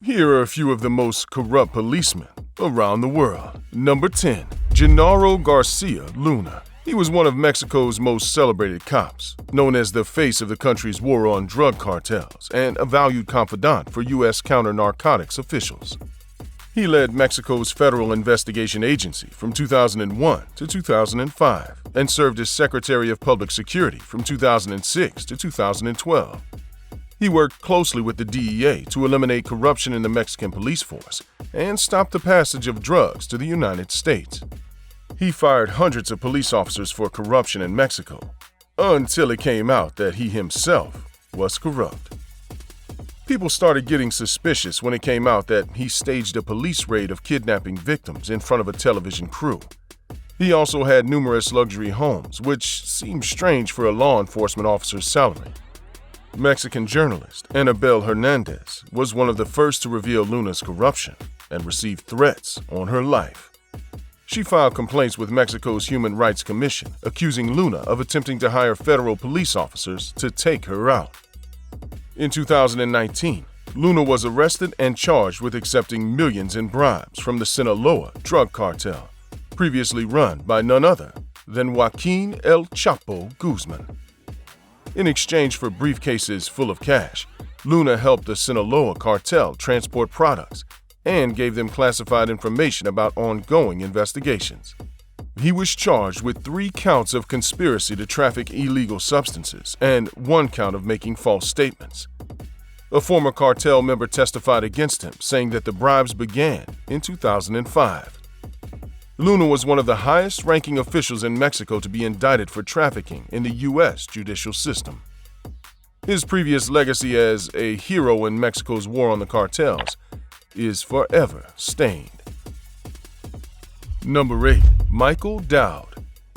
Here are a few of the most corrupt policemen around the world. Number 10. Genaro García Luna. He was one of Mexico's most celebrated cops, known as the face of the country's war on drug cartels and a valued confidant for U.S. counter-narcotics officials. He led Mexico's Federal Investigation Agency from 2001 to 2005 and served as Secretary of Public Security from 2006 to 2012. He worked closely with the DEA to eliminate corruption in the Mexican police force and stop the passage of drugs to the United States. He fired hundreds of police officers for corruption in Mexico, until it came out that he himself was corrupt. People started getting suspicious when it came out that he staged a police raid of kidnapping victims in front of a television crew. He also had numerous luxury homes, which seemed strange for a law enforcement officer's salary. Mexican journalist Anabel Hernandez was one of the first to reveal Luna's corruption and received threats on her life. She filed complaints with Mexico's Human Rights Commission, accusing Luna of attempting to hire federal police officers to take her out. In 2019, Luna was arrested and charged with accepting millions in bribes from the Sinaloa drug cartel, previously run by none other than Joaquin El Chapo Guzman. In exchange for briefcases full of cash, Luna helped the Sinaloa cartel transport products and gave them classified information about ongoing investigations. He was charged with 3 counts of conspiracy to traffic illegal substances and 1 count of making false statements. A former cartel member testified against him, saying that the bribes began in 2005. Luna was one of the highest-ranking officials in Mexico to be indicted for trafficking in the U.S. judicial system. His previous legacy as a hero in Mexico's war on the cartels is forever stained. Number 8. Michael Dowd.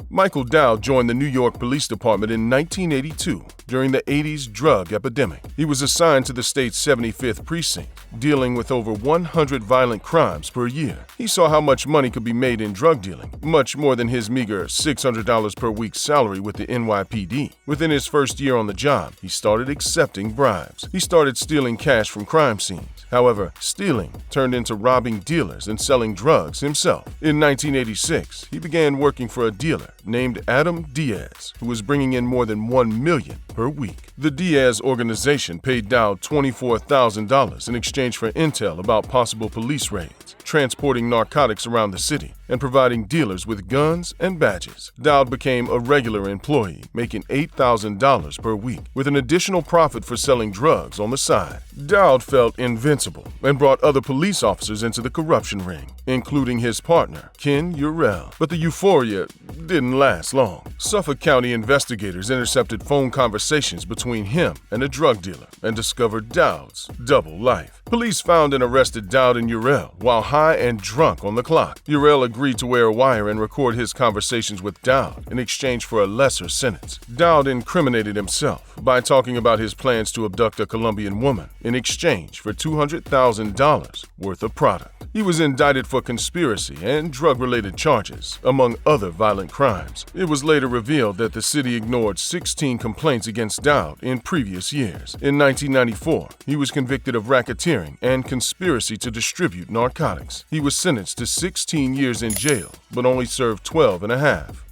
Michael Dowd joined the New York Police Department in 1982 during the 80s drug epidemic. He was assigned to the state's 75th precinct, dealing with over 100 violent crimes per year. He saw how much money could be made in drug dealing, much more than his meager $600 per week salary with the NYPD. Within his first year on the job, he started accepting bribes. He started stealing cash from crime scenes. However, stealing turned into robbing dealers and selling drugs himself. In 1986, he began working for a dealer named Adam Diaz, who was bringing in more than $1 million per week. The Diaz organization paid Dowd $24,000 in exchange for intel about possible police raids, transporting narcotics around the city, and providing dealers with guns and badges. Dowd became a regular employee, making $8,000 per week, with an additional profit for selling drugs on the side. Dowd felt invincible and brought other police officers into the corruption ring, including his partner, Ken Urell. But the euphoria didn't last long. Suffolk County investigators intercepted phone conversations between him and a drug dealer and discovered Dowd's double life. Police found and arrested Dowd and Urell while high and drunk on the clock. Urell agreed to wear a wire and record his conversations with Dowd in exchange for a lesser sentence. Dowd incriminated himself by talking about his plans to abduct a Colombian woman in exchange for $200,000 worth of product. He was indicted for conspiracy and drug-related charges, among other violent crimes. It was later revealed that the city ignored 16 complaints against Dowd in previous years. In 1994, he was convicted of racketeering and conspiracy to distribute narcotics. He was sentenced to 16 years in jail, but only served 12 and a half.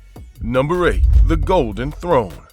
Number 8. The Golden Throne.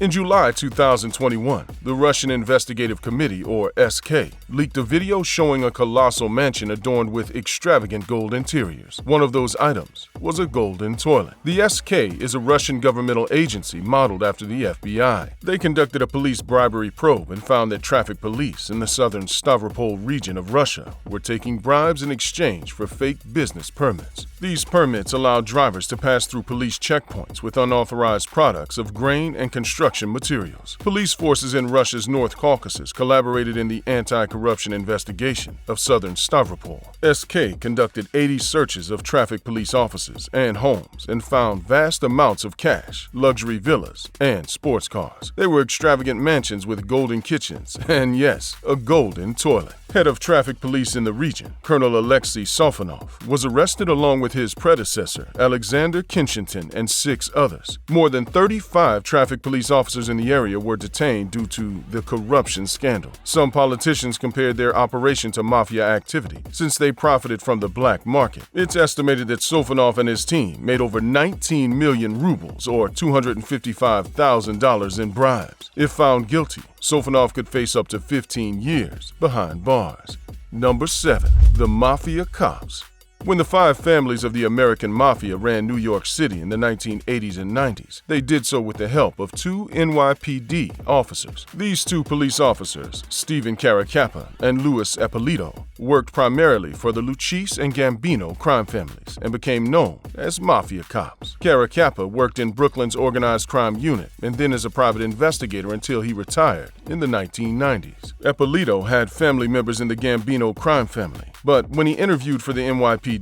In July 2021, the Russian Investigative Committee, or SK, leaked a video showing a colossal mansion adorned with extravagant gold interiors. One of those items was a golden toilet. The SK is a Russian governmental agency modeled after the FBI. They conducted a police bribery probe and found that traffic police in the southern Stavropol region of Russia were taking bribes in exchange for fake business permits. These permits allowed drivers to pass through police checkpoints with unauthorized products of grain and construction materials. Police forces in Russia's North Caucasus collaborated in the anti-corruption investigation of southern Stavropol. SK conducted 80 searches of traffic police offices and homes and found vast amounts of cash, luxury villas, and sports cars. They were extravagant mansions with golden kitchens and, yes, a golden toilet. Head of traffic police in the region, Colonel Alexei Sofanov, was arrested along with his predecessor, Alexander Kinshington, and 6 others. More than 35 traffic police officers in the area were detained due to the corruption scandal. Some politicians compared their operation to mafia activity, since they profited from the black market. It's estimated that Sofanov and his team made over 19 million rubles, or $255,000 in bribes. If found guilty, Sofanov could face up to 15 years behind bars. Number 7. The Mafia Cops. When the 5 families of the American Mafia ran New York City in the 1980s and 90s, they did so with the help of 2 NYPD officers. These 2 police officers, Stephen Caracappa and Louis Eppolito, worked primarily for the Lucchese and Gambino crime families and became known as Mafia Cops. Caracappa worked in Brooklyn's organized crime unit and then as a private investigator until he retired in the 1990s. Eppolito had family members in the Gambino crime family, but when he interviewed for the NYPD,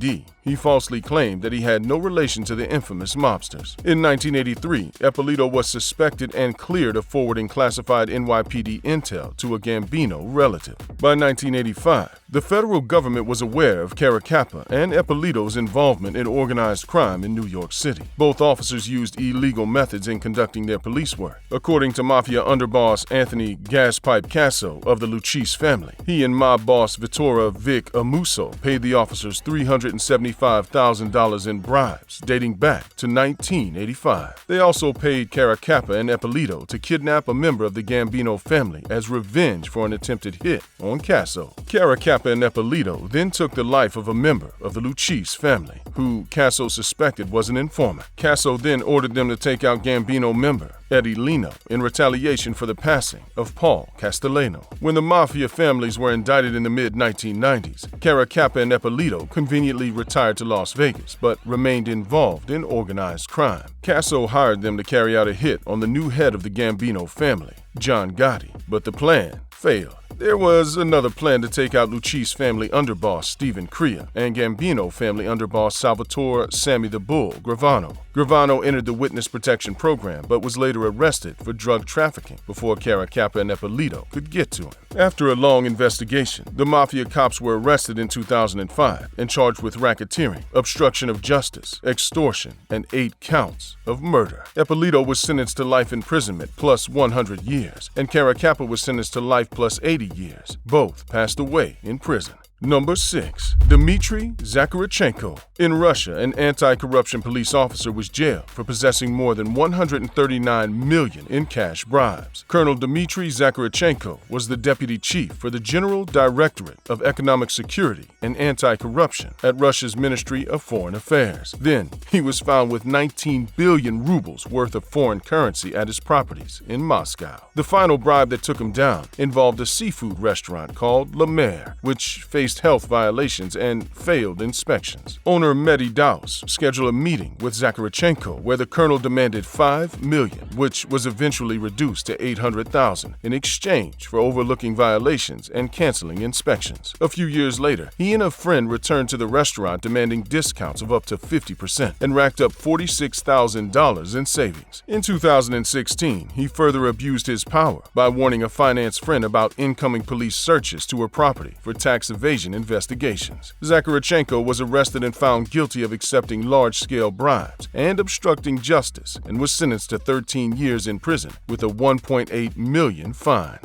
he falsely claimed that he had no relation to the infamous mobsters. In 1983, Eppolito was suspected and cleared of forwarding classified NYPD intel to a Gambino relative. By 1985, the federal government was aware of Caracappa and Eppolito's involvement in organized crime in New York City. Both officers used illegal methods in conducting their police work. According to Mafia underboss Anthony Gaspipe Casso of the Lucchese family, he and mob boss Vittorio Vic Amuso paid the officers $375,000 in bribes dating back to 1985. They also paid Caracappa and Eppolito to kidnap a member of the Gambino family as revenge for an attempted hit on Casso. Caracappa and Eppolito then took the life of a member of the Lucchese family, who Casso suspected was an informant. Casso then ordered them to take out Gambino member Eddie Lino in retaliation for the passing of Paul Castellano. When the Mafia families were indicted in the mid-1990s, Caracappa and Eppolito conveniently retired to Las Vegas, but remained involved in organized crime. Casso hired them to carry out a hit on the new head of the Gambino family, John Gotti, but the plan failed. There was another plan to take out Lucchese family underboss Stephen Crea and Gambino family underboss Salvatore Sammy the Bull Gravano. Gravano entered the witness protection program but was later arrested for drug trafficking before Caracappa and Eppolito could get to him. After a long investigation, the Mafia Cops were arrested in 2005 and charged with racketeering, obstruction of justice, extortion, and 8 counts of murder. Eppolito was sentenced to life imprisonment plus 100 years, and Caracappa was sentenced to life plus 80 years. Both passed away in prison. Number 6. DMITRY ZAKHARCHENKO. In Russia, an anti-corruption police officer was jailed for possessing more than 139 million in cash bribes. Colonel Dmitry Zakharchenko was the deputy chief for the General Directorate of Economic Security and Anti-Corruption at Russia's Ministry of Foreign Affairs. Then, he was found with 19 billion rubles worth of foreign currency at his properties in Moscow. The final bribe that took him down involved a seafood restaurant called La Mer, which faced health violations and failed inspections. Owner Mehdi Daus scheduled a meeting with Zakharchenko where the colonel demanded 5 million, which was eventually reduced to 800,000 in exchange for overlooking violations and canceling inspections. A few years later, he and a friend returned to the restaurant demanding discounts of up to 50% and racked up $46,000 in savings. In 2016, he further abused his power by warning a finance friend about incoming police searches to her property for tax evasion investigations. Zakharchenko was arrested and found guilty of accepting large-scale bribes and obstructing justice and was sentenced to 13 years in prison with a 1.8 million fine.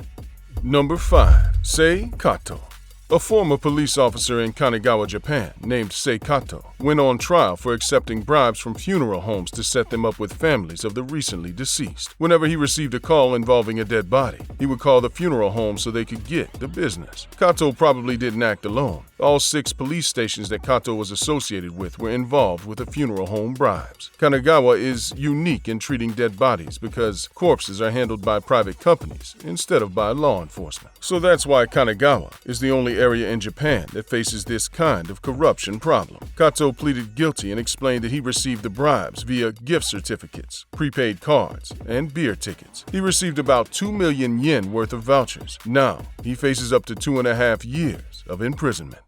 Number 5. Sei Kato. A former police officer in Kanagawa, Japan, named Sei Kato, went on trial for accepting bribes from funeral homes to set them up with families of the recently deceased. Whenever he received a call involving a dead body, he would call the funeral home so they could get the business. Kato probably didn't act alone. All 6 police stations that Kato was associated with were involved with the funeral home bribes. Kanagawa is unique in treating dead bodies because corpses are handled by private companies instead of by law enforcement. So that's why Kanagawa is the only area in Japan that faces this kind of corruption problem. Kato pleaded guilty and explained that he received the bribes via gift certificates, prepaid cards, and beer tickets. He received about 2 million yen worth of vouchers. Now, he faces up to 2.5 years of imprisonment.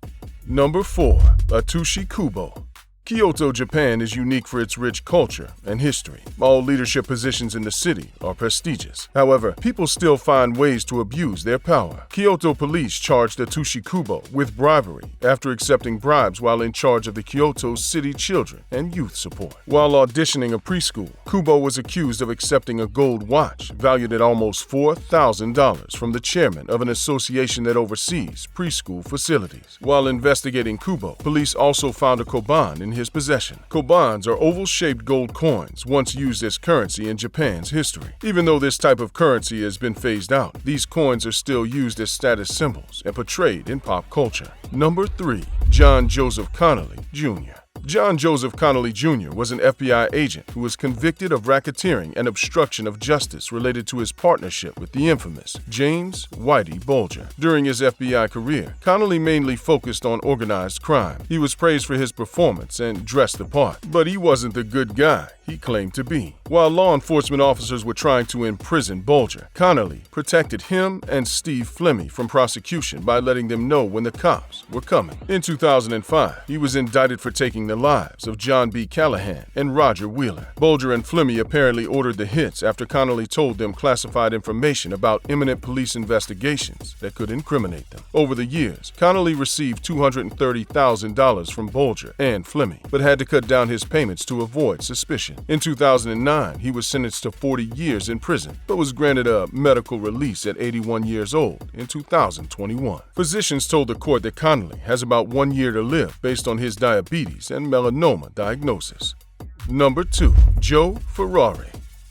Number 4. ATSUSHI KUBO. Kyoto, Japan is unique for its rich culture and history. All leadership positions in the city are prestigious. However, people still find ways to abuse their power. Kyoto police charged ATSUSHI KUBO with bribery after accepting bribes while in charge of the Kyoto City Children and Youth Support. While auditioning a preschool, KUBO was accused of accepting a gold watch valued at almost $4,000 from the chairman of an association that oversees preschool facilities. While investigating KUBO, police also found a koban in his possession. Kobans are oval-shaped gold coins once used as currency in Japan's history. Even though this type of currency has been phased out, these coins are still used as status symbols and portrayed in pop culture. Number 3. John Joseph Connolly, Jr. John Joseph Connolly Jr. was an FBI agent who was convicted of racketeering and obstruction of justice related to his partnership with the infamous James Whitey Bulger. During his FBI career, Connolly mainly focused on organized crime. He was praised for his performance and dressed the part, but he wasn't the good guy he claimed to be. While law enforcement officers were trying to imprison Bulger, Connolly protected him and Steve Flemmi from prosecution by letting them know when the cops were coming. In 2005, he was indicted for taking the lives of John B. Callahan and Roger Wheeler. Bulger and Flemmi apparently ordered the hits after Connolly told them classified information about imminent police investigations that could incriminate them. Over the years, Connolly received $230,000 from Bulger and Flemmi, but had to cut down his payments to avoid suspicion. In 2009, he was sentenced to 40 years in prison, but was granted a medical release at 81 years old in 2021. Physicians told the court that Connolly has about 1 year to live based on his diabetes and melanoma diagnosis. Number 2. Joe Ferrari.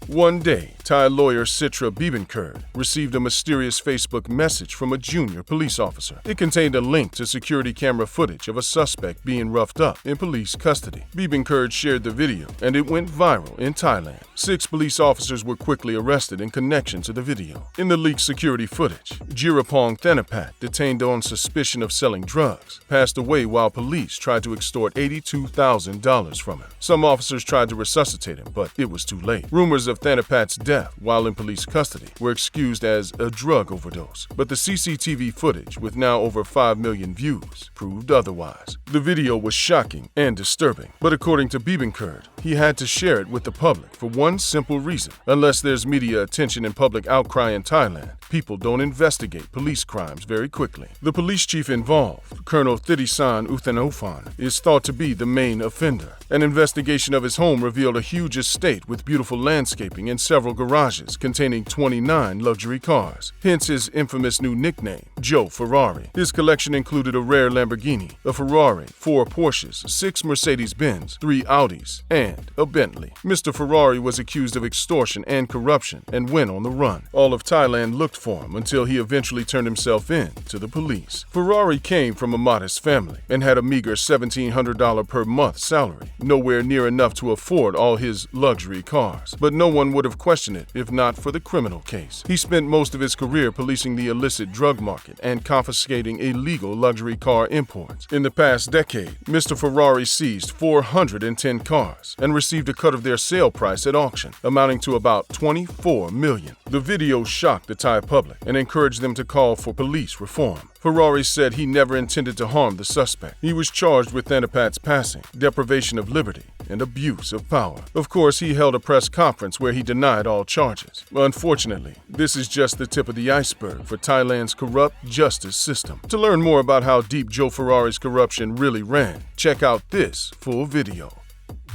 One day, Thai lawyer Citra Biebenkerd received a mysterious Facebook message from a junior police officer. It contained a link to security camera footage of a suspect being roughed up in police custody. Biebenkerd shared the video, and it went viral in Thailand. 6 police officers were quickly arrested in connection to the video. In the leaked security footage, Jirapong Thanapat, detained on suspicion of selling drugs, passed away while police tried to extort $82,000 from him. Some officers tried to resuscitate him, but it was too late. Rumors of Thanapat's death while in police custody were excused as a drug overdose, but the CCTV footage, with now over 5 million views, proved otherwise. The video was shocking and disturbing, but according to Biebenkerd, he had to share it with the public for one simple reason. Unless there's media attention and public outcry in Thailand, people don't investigate police crimes very quickly. The police chief involved, Colonel Thitisan Uthanofan, is thought to be the main offender. An investigation of his home revealed a huge estate with beautiful landscaping and several garages containing 29 luxury cars, hence his infamous new nickname, Joe Ferrari. His collection included a rare Lamborghini, a Ferrari, 4 Porsches, 6 Mercedes-Benz, 3 Audis, and a Bentley. Mr. Ferrari was accused of extortion and corruption and went on the run. All of Thailand looked for him until he eventually turned himself in to the police. Ferrari came from a modest family and had a meager $1,700 per month salary, nowhere near enough to afford all his luxury cars. But no one would have questioned it if not for the criminal case. He spent most of his career policing the illicit drug market and confiscating illegal luxury car imports. In the past decade, Mr. Ferrari seized 410 cars and received a cut of their sale price at auction, amounting to about $24 million. The video shocked the Thai public and encouraged them to call for police reform. Ferrari said he never intended to harm the suspect. He was charged with Thanapat's passing, deprivation of liberty, and abuse of power. Of course, he held a press conference where he denied all charges. Unfortunately, this is just the tip of the iceberg for Thailand's corrupt justice system. To learn more about how deep Joe Ferrari's corruption really ran, check out this full video.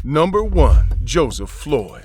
Number 1. Joseph Floyd.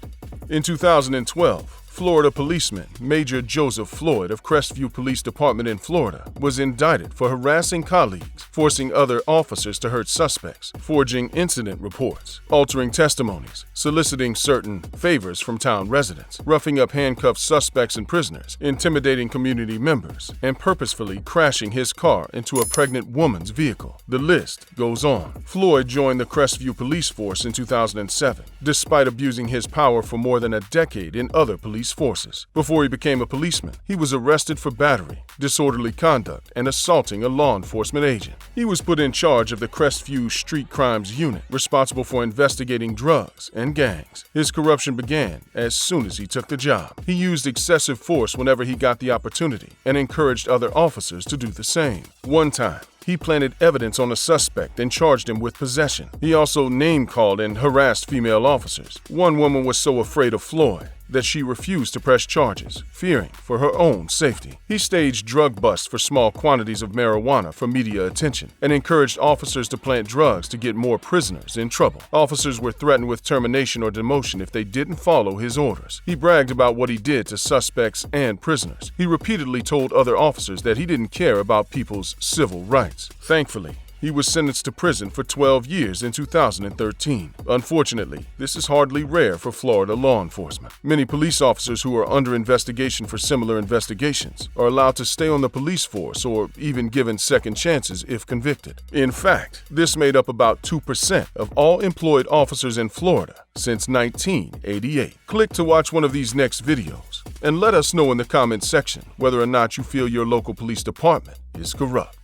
In 2012, Florida policeman Major Joseph Floyd of Crestview Police Department in Florida was indicted for harassing colleagues, forcing other officers to hurt suspects, forging incident reports, altering testimonies, soliciting certain favors from town residents, roughing up handcuffed suspects and prisoners, intimidating community members, and purposefully crashing his car into a pregnant woman's vehicle. The list goes on. Floyd joined the Crestview Police Force in 2007, despite abusing his power for more than a decade in other police forces. Before he became a policeman, he was arrested for battery, disorderly conduct, and assaulting a law enforcement agent. He was put in charge of the Crestview Street Crimes Unit, responsible for investigating drugs and gangs. His corruption began as soon as he took the job. He used excessive force whenever he got the opportunity and encouraged other officers to do the same. One time, He planted evidence on a suspect and charged him with possession. He also name-called and harassed female officers. One woman was so afraid of Floyd that she refused to press charges, fearing for her own safety. He staged drug busts for small quantities of marijuana for media attention and encouraged officers to plant drugs to get more prisoners in trouble. Officers were threatened with termination or demotion if they didn't follow his orders. He bragged about what he did to suspects and prisoners. He repeatedly told other officers that he didn't care about people's civil rights. Thankfully, he was sentenced to prison for 12 years in 2013. Unfortunately, this is hardly rare for Florida law enforcement. Many police officers who are under investigation for similar investigations are allowed to stay on the police force or even given second chances if convicted. In fact, this made up about 2% of all employed officers in Florida since 1988. Click to watch one of these next videos and let us know in the comments section whether or not you feel your local police department is corrupt.